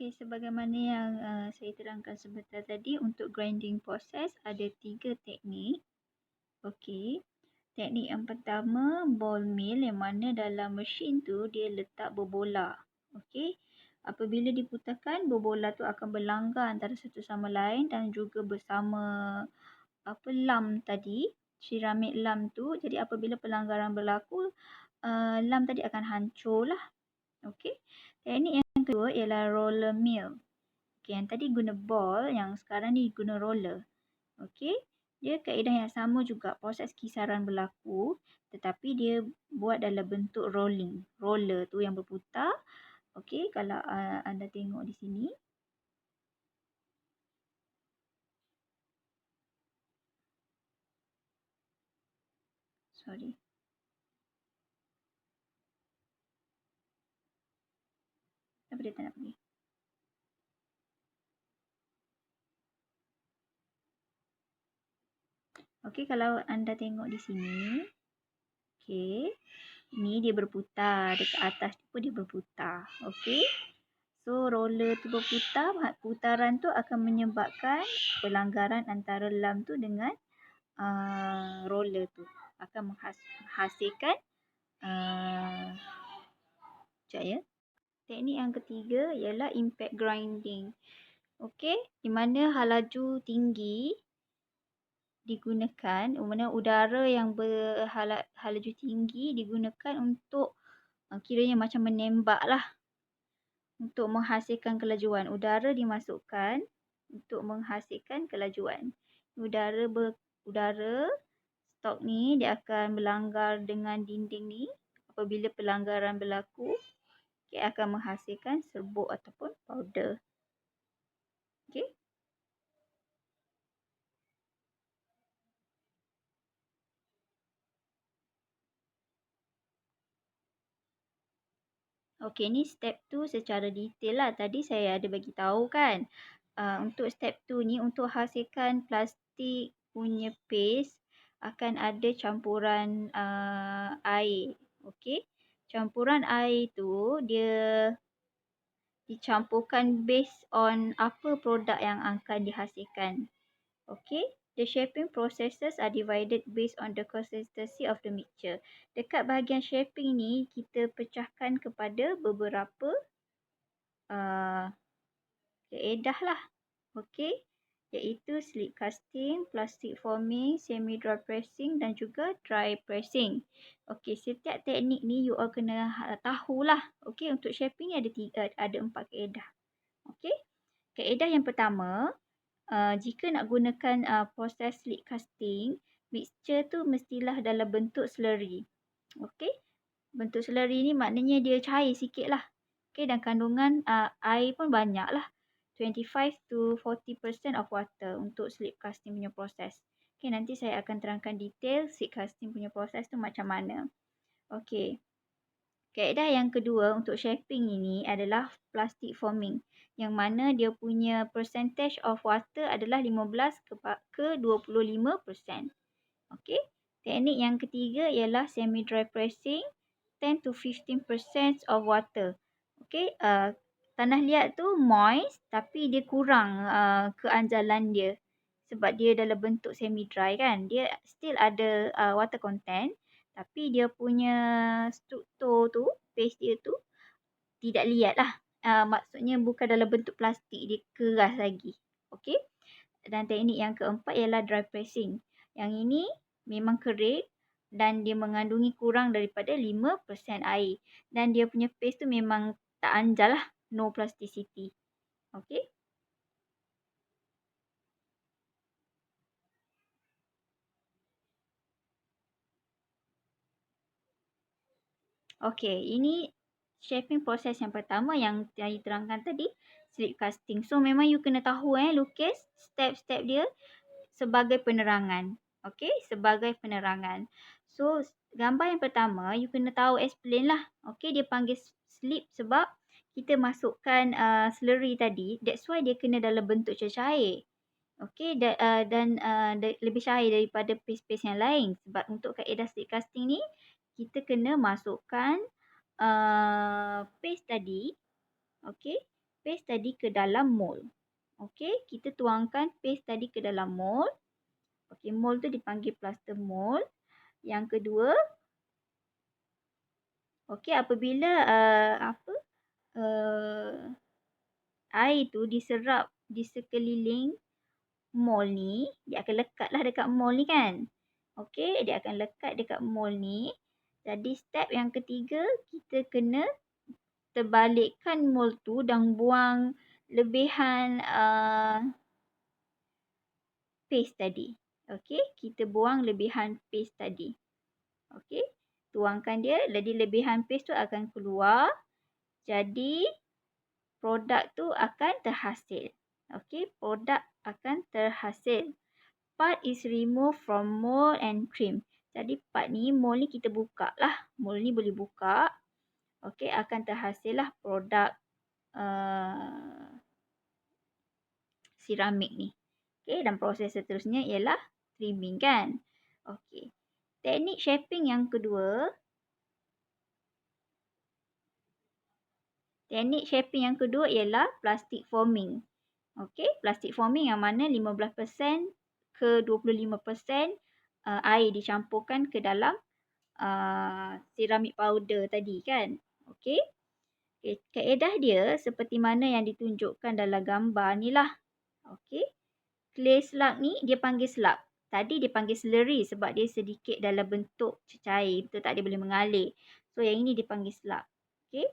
Okey, sebagaimana yang saya terangkan sebentar tadi, untuk grinding proses ada 3 teknik. Okey. Teknik yang pertama, ball mill, yang mana dalam mesin tu dia letak berbola. Okey. Apabila diputarkan, berbola tu akan berlanggar antara satu sama lain dan juga bersama lam tadi, siramid lam tu. Jadi apabila pelanggaran berlaku, lam tadi akan hancur lah. Okey. Teknik yang kedua ialah roller mill. Okey, yang tadi guna ball, yang sekarang ni guna roller. Okey. Dia kaedah yang sama juga, proses kisaran berlaku, tetapi dia buat dalam bentuk rolling. Roller tu yang berputar. Okey, kalau anda tengok di sini. Sorry. Kenapa dia tak nak pergi? Okey, kalau anda tengok di sini. Okey. Ni dia berputar. Dekat atas tu pun dia berputar. Okey. So, roller tu berputar. Putaran tu akan menyebabkan pelanggaran antara lam tu dengan roller tu. Akan menghasilkan sekejap ya. Teknik yang ketiga ialah impact grinding. Okey, di mana halaju tinggi digunakan, mana udara yang berhalaju tinggi digunakan untuk kiranya macam menembak lah, untuk menghasilkan kelajuan. Udara dimasukkan untuk menghasilkan kelajuan. Udara stok ni dia akan berlanggar dengan dinding ni. Apabila pelanggaran berlaku, dia akan menghasilkan serbuk ataupun powder. Okey. Okey, ni step 2 secara detail lah. Tadi saya ada bagi tahu kan. Untuk step 2 ni, untuk hasilkan plastik punya paste, akan ada campuran air. Okey. Campuran air tu dia dicampurkan based on apa produk yang akan dihasilkan. Okay, the shaping processes are divided based on the consistency of the mixture. Dekat bahagian shaping ni, kita pecahkan kepada beberapa kaedah lah. Okay, iaitu slip casting, plastic forming, semi-dry pressing dan juga dry pressing. Okay, setiap teknik ni you all kena tahulah. Okay, untuk shaping ni ada 4 kaedah. Okay, kaedah yang pertama, jika nak gunakan proses slip casting, mixture tu mestilah dalam bentuk slurry. Okey. Bentuk slurry ni maknanya dia cair sikit lah. Okey, dan kandungan air pun banyak lah. 25 to 40% of water untuk slip casting punya proses. Okey, nanti saya akan terangkan detail slip casting punya proses tu macam mana. Okey. Kaedah yang kedua untuk shaping ini adalah plastic forming, yang mana dia punya percentage of water adalah 15 ke 25%. Okey. Teknik yang ketiga ialah semi dry pressing, 10 to 15% of water. Okey, tanah liat tu moist tapi dia kurang keanjalan dia, sebab dia dalam bentuk semi dry kan. Dia still ada water content, tapi dia punya struktur tu, paste dia tu tidak liat lah. Maksudnya bukan dalam bentuk plastik, dia keras lagi. Okey. Dan teknik yang keempat ialah dry pressing. Yang ini memang kering dan dia mengandungi kurang daripada 5% air. Dan dia punya paste tu memang tak anjal lah. No plasticity. Okey. Okey, ini shaping proses yang pertama yang saya terangkan tadi, slip casting. So memang you kena tahu lukis step-step dia sebagai penerangan. Okey, sebagai penerangan. So gambar yang pertama you kena tahu explain lah. Okey, dia panggil slip sebab kita masukkan slurry tadi, that's why dia kena dalam bentuk cair. Okey, dan lebih cair daripada paste-paste yang lain. Sebab untuk kaedah slip casting ni, kita kena masukkan paste tadi. Okey, paste tadi ke dalam mold. Okey, kita tuangkan paste tadi ke dalam mold. Okey, mold tu dipanggil plaster mold. Yang kedua, okey, apabila air tu diserap di sekeliling mold ni, dia akan lekatlah dekat mold ni kan. Okey, dia akan lekat dekat mold ni. Jadi step yang ketiga, kita kena terbalikkan mold tu dan buang lebihan paste tadi. Okey, kita buang lebihan paste tadi. Okey, tuangkan dia, jadi lebihan paste tu akan keluar. Jadi produk tu akan terhasil. Okey, produk akan terhasil. Part is removed from mold and trim. Jadi part ni, mold ni kita buka lah. Mold ni boleh buka. Okey, akan terhasil lah produk seramik ni. Okey, dan proses seterusnya ialah trimming kan. Okey. Teknik shaping yang kedua. Teknik shaping yang kedua ialah plastic forming. Okey, plastic forming yang mana 15% ke 25% air dicampurkan ke dalam ceramic powder tadi kan. Okey. Okay. Kaedah dia seperti mana yang ditunjukkan dalam gambar ni lah. Okey. Clay slug ni dia panggil slug. Tadi dia panggil slurry sebab dia sedikit dalam bentuk cecair. Betul tak? Dia boleh mengalir. So yang ini dipanggil slug. Okey.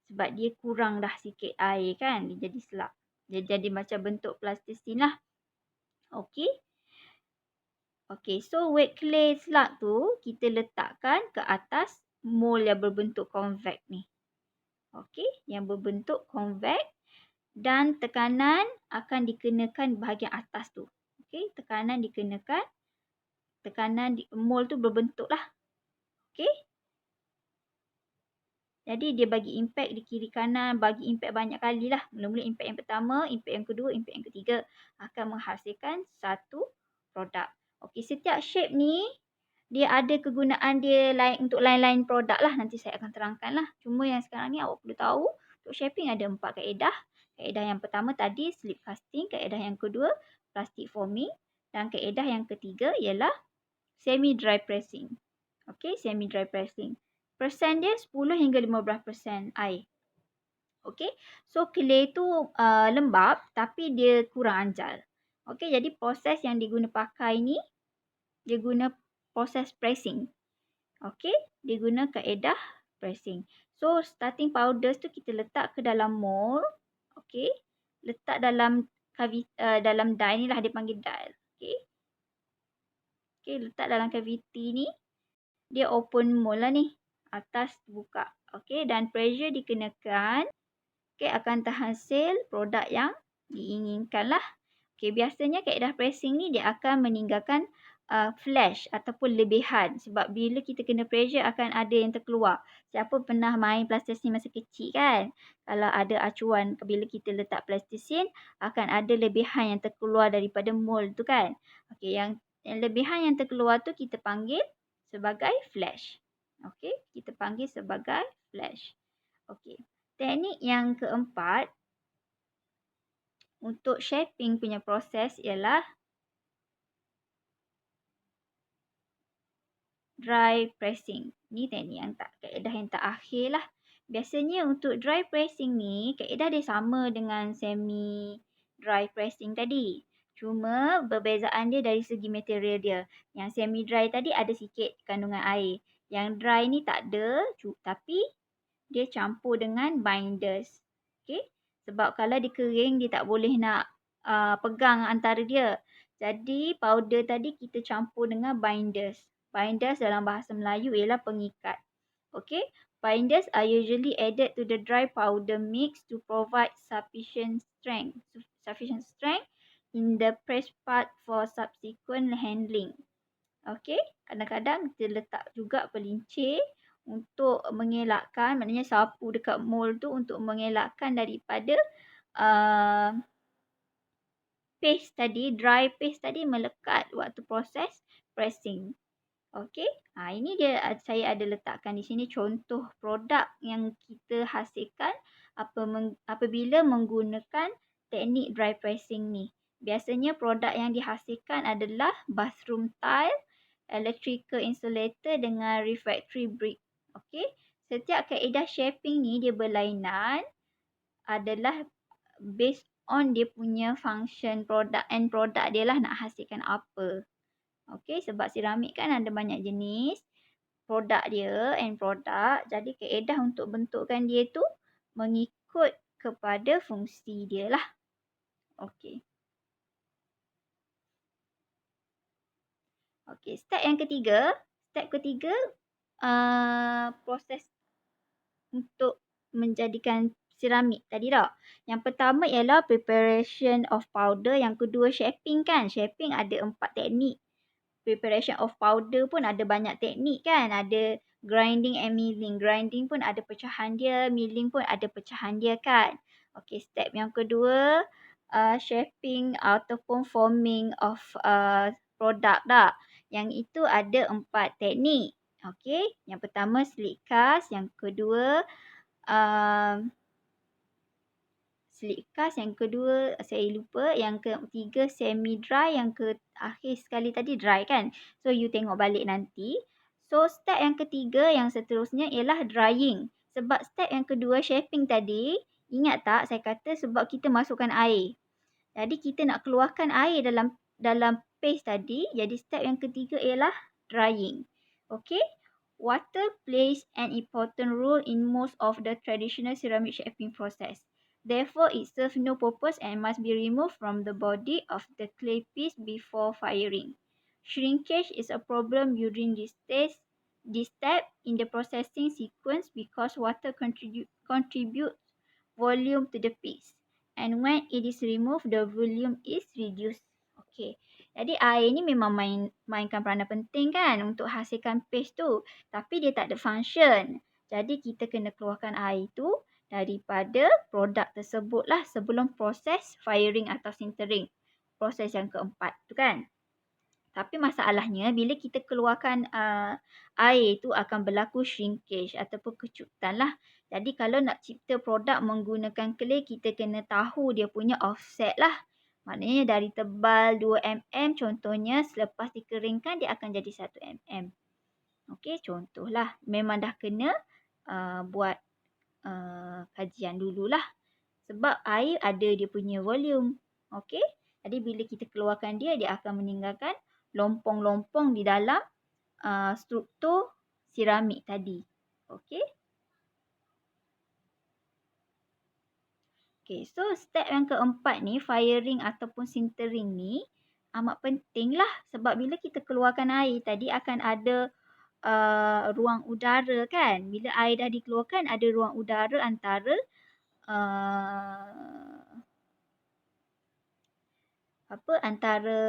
Sebab dia kurang dah sikit air kan. Dia jadi slug. Dia jadi macam bentuk plastisine lah. Okey. Okey. So wet clay slug tu kita letakkan ke atas mold yang berbentuk convex ni. Okey. Yang berbentuk convex. Dan tekanan akan dikenakan bahagian atas tu. Okey, tekanan dikenakan. Mold tu berbentuk lah. Okey. Jadi dia bagi impact di kiri kanan, bagi impact banyak kali lah. Mula-mula impact yang pertama, impact yang kedua, impact yang ketiga. Akan menghasilkan satu produk. Okey, setiap shape ni, dia ada kegunaan dia untuk lain-lain produk lah. Nanti saya akan terangkan lah. Cuma yang sekarang ni awak perlu tahu, untuk shaping ada 4 kaedah. Kaedah yang pertama tadi slip casting, kaedah yang kedua plastic forming dan kaedah yang ketiga ialah semi dry pressing. Okey, semi dry pressing. Persen dia 10 hingga 15% air. Okey, so clay tu lembab tapi dia kurang anjal. Okey, jadi proses yang diguna pakai ni dia guna proses pressing. Okey, dia guna kaedah pressing. So starting powders tu kita letak ke dalam mold. Okey, letak dalam dalam die ni lah, dia panggil die. Okey. Okey, letak dalam cavity ni. Dia open mold lah ni. Atas buka. Okey, dan pressure dikenakan. Okey, akan terhasil produk yang diinginkan lah. Okey, biasanya kaedah pressing ni dia akan meninggalkan flash ataupun lebihan. Sebab bila kita kena pressure akan ada yang terkeluar. Siapa pernah main plastisine masa kecil kan? Kalau ada acuan bila kita letak plastisine, akan ada lebihan yang terkeluar daripada mold tu kan? Okey, yang lebihan yang terkeluar tu kita panggil sebagai flash. Okey, kita panggil sebagai flash. Okey. Teknik yang keempat untuk shaping punya proses ialah dry pressing. Ni teknik yang kaedah yang terakhir lah. Biasanya untuk dry pressing ni, kaedah dia sama dengan semi dry pressing tadi. Cuma perbezaan dia dari segi material dia. Yang semi dry tadi ada sikit kandungan air. Yang dry ni tak ada, tapi dia campur dengan binders. Okay? Sebab kalau dia kering, dia tak boleh nak pegang antara dia. Jadi powder tadi kita campur dengan binders. Binders dalam bahasa Melayu ialah pengikat. Okay? Binders are usually added to the dry powder mix to provide sufficient strength in the press part for subsequent handling. Okay? Kadang-kadang kita letak juga pelincir untuk mengelakkan, maknanya sapu dekat mold tu untuk mengelakkan daripada paste tadi, dry paste tadi melekat waktu proses pressing. Okey, ini dia saya ada letakkan di sini contoh produk yang kita hasilkan apabila menggunakan teknik dry pressing ni. Biasanya produk yang dihasilkan adalah bathroom tile, electrical insulator dengan refractory brick. Okey. Setiap kaedah shaping ni dia berlainan adalah based on dia punya function produk and produk dia lah nak hasilkan apa. Okey, sebab seramik kan ada banyak jenis produk dia and produk. Jadi kaedah untuk bentukkan dia tu mengikut kepada fungsi dia lah. Okey. Okey, step yang ketiga. Step ketiga, proses untuk menjadikan seramik tadi tak? Yang pertama ialah preparation of powder. Yang kedua shaping kan. Shaping ada 4 teknik. Preparation of powder pun ada banyak teknik kan. Ada grinding and milling. Grinding pun ada pecahan dia. Milling pun ada pecahan dia kan. Okey, step yang kedua, shaping ataupun forming of produk tak. Yang itu ada 4 teknik. Okey, yang pertama slit cast, yang kedua slit cast, yang kedua saya lupa, yang ketiga semi dry, yang akhir sekali tadi dry kan. So you tengok balik nanti. So step yang ketiga yang seterusnya ialah drying. Sebab step yang kedua shaping tadi, ingat tak saya kata sebab kita masukkan air. Jadi kita nak keluarkan air dalam paste tadi. Jadi step yang ketiga ialah drying. Okay. Water plays an important role in most of the traditional ceramic shaping process. Therefore, it serves no purpose and must be removed from the body of the clay piece before firing. Shrinkage is a problem during this step in the processing sequence because water contributes volume to the piece. And when it is removed, the volume is reduced. Okay. Jadi air ni memang mainkan peranan penting kan untuk hasilkan paste tu. Tapi dia tak ada function. Jadi kita kena keluarkan air tu daripada produk tersebut lah sebelum proses firing atau sintering. Proses yang keempat tu kan. Tapi masalahnya bila kita keluarkan air tu akan berlaku shrinkage ataupun kecutan lah. Jadi kalau nak cipta produk menggunakan clay, kita kena tahu dia punya offset lah. Maknanya dari tebal 2mm contohnya, selepas dikeringkan dia akan jadi 1mm. Okey, contohlah. Memang dah kena buat kajian dululah. Sebab air ada dia punya volume. Okey. Jadi bila kita keluarkan dia, dia akan meninggalkan lompong-lompong di dalam struktur seramik tadi. Okey. Okay, so step yang keempat ni, firing ataupun sintering ni amat penting lah. Sebab bila kita keluarkan air tadi akan ada ruang udara kan. Bila air dah dikeluarkan ada ruang udara antara antara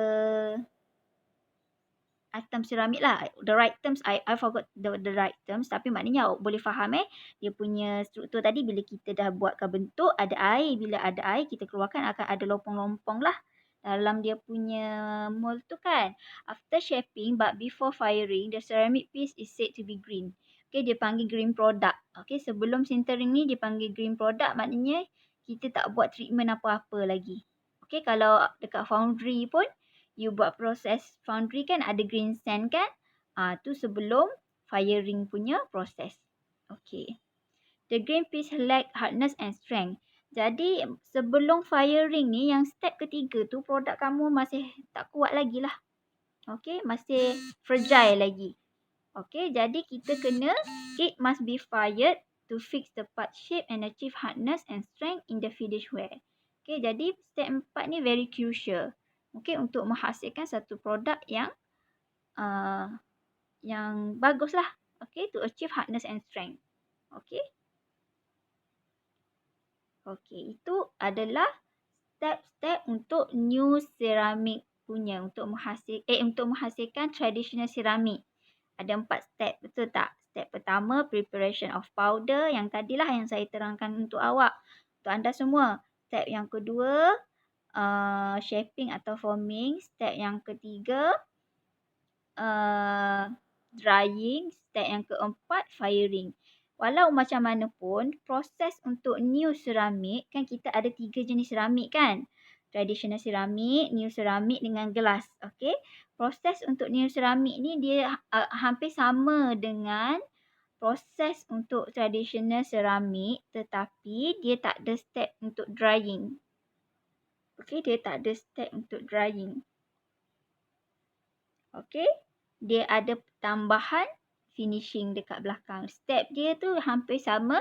item seramik lah. The right terms, I forgot the right terms. Tapi maknanya boleh faham dia punya struktur tadi bila kita dah buatkan bentuk, ada air. Bila ada air, kita keluarkan akan ada lompong-lompong lah dalam dia punya mold tu kan. After shaping but before firing, the ceramic piece is said to be green. Okay, dia panggil green product. Okay, sebelum sintering ni dia panggil green product, maknanya kita tak buat treatment apa-apa lagi. Okay, kalau dekat foundry pun, you buat proses foundry kan ada green sand kan? Tu sebelum firing punya proses. Okay. The green piece lack hardness and strength. Jadi sebelum firing ni yang step ketiga tu produk kamu masih tak kuat lagi lah. Okay. Masih fragile lagi. Okay. Jadi kita kena, it must be fired to fix the part shape and achieve hardness and strength in the finished ware. Okay. Jadi step 4 ni very crucial. Okay, untuk menghasilkan satu produk yang bagus lah. Okay, to achieve hardness and strength. Okay. Okay, itu adalah step-step untuk new ceramic punya. Untuk menghasilkan traditional ceramic. Ada 4 step, betul tak? Step pertama, preparation of powder. Yang tadilah yang saya terangkan untuk awak. Untuk anda semua. Step yang kedua, shaping atau forming. Step yang ketiga, drying. Step yang keempat, firing. Walau macam mana pun, proses untuk new ceramik, kan kita ada 3 jenis ceramik kan? Traditional ceramik, new ceramik dengan gelas. Okey. Proses untuk new ceramik ni dia hampir sama dengan proses untuk traditional ceramik, tetapi dia tak ada step untuk drying. Okey, dia tak ada step untuk drying. Okey. Dia ada tambahan finishing dekat belakang. Step dia tu hampir sama,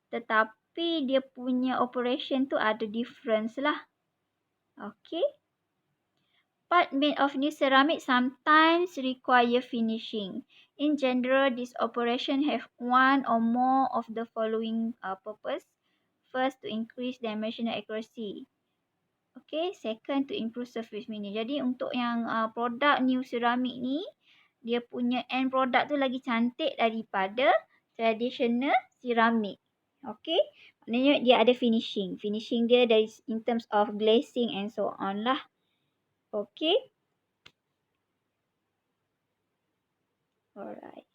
tetapi dia punya operation tu ada difference lah. Okey. Part made of new ceramic sometimes require finishing. In general, this operation have one or more of the following purpose. First, to increase dimensional accuracy. Okay, second, to improve surface finish. Jadi untuk yang produk new ceramic ni, dia punya end product tu lagi cantik daripada traditional ceramic. Okay, maknanya dia ada finishing. Finishing dia dari in terms of glazing and so on lah. Okay. Alright.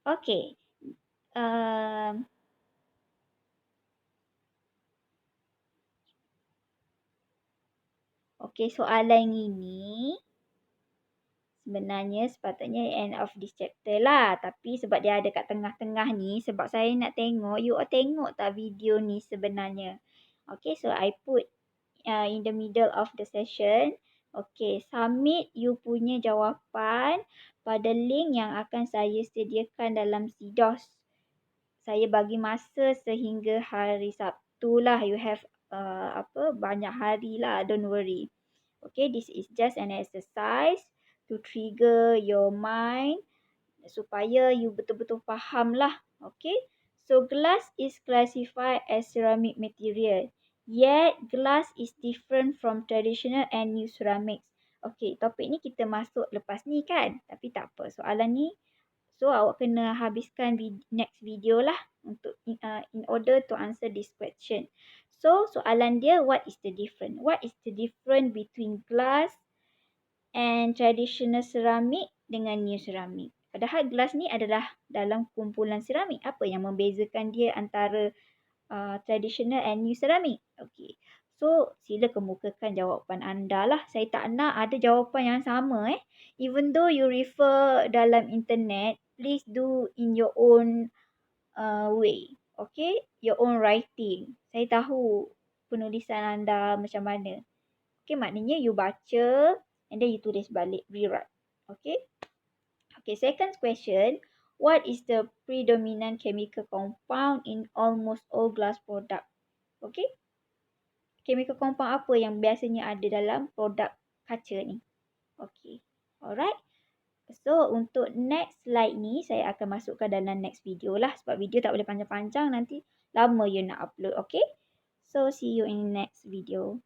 Okay. Okay, soalan ini sebenarnya sepatutnya end of this chapter lah. Tapi sebab dia ada kat tengah-tengah ni, sebab saya nak tengok, you all tengok tak video ni sebenarnya. Okay, so I put in the middle of the session. Okay, submit you punya jawapan pada link yang akan saya sediakan dalam CDOS. Saya bagi masa sehingga hari Sabtu lah. You have banyak hari lah, don't worry. Okay, this is just an exercise to trigger your mind supaya you betul-betul faham lah. Okay, so glass is classified as ceramic material. Yet, glass is different from traditional and new ceramics. Okay, topik ni kita masuk lepas ni kan? Tapi tak apa, soalan ni, so awak kena habiskan next video lah untuk in order to answer this question. So, soalan dia, what is the difference? What is the difference between glass and traditional ceramic dengan new ceramic? Padahal glass ni adalah dalam kumpulan ceramik. Apa yang membezakan dia antara traditional and new ceramic? Okay. So, sila kemukakan jawapan anda lah. Saya tak nak ada jawapan yang sama. Even though you refer dalam internet, please do in your own way. Okay? Your own writing. Saya tahu penulisan anda macam mana. Okay, maknanya you baca and then you tulis balik, rewrite. Okay? Okay, second question. What is the predominant chemical compound in almost all glass product? Okay? Chemical compound apa yang biasanya ada dalam produk kaca ni? Okay. Alright. So, untuk next slide ni, saya akan masukkan dalam next video lah. Sebab video tak boleh panjang-panjang, nanti lama you nak upload. Okay? So, see you in next video.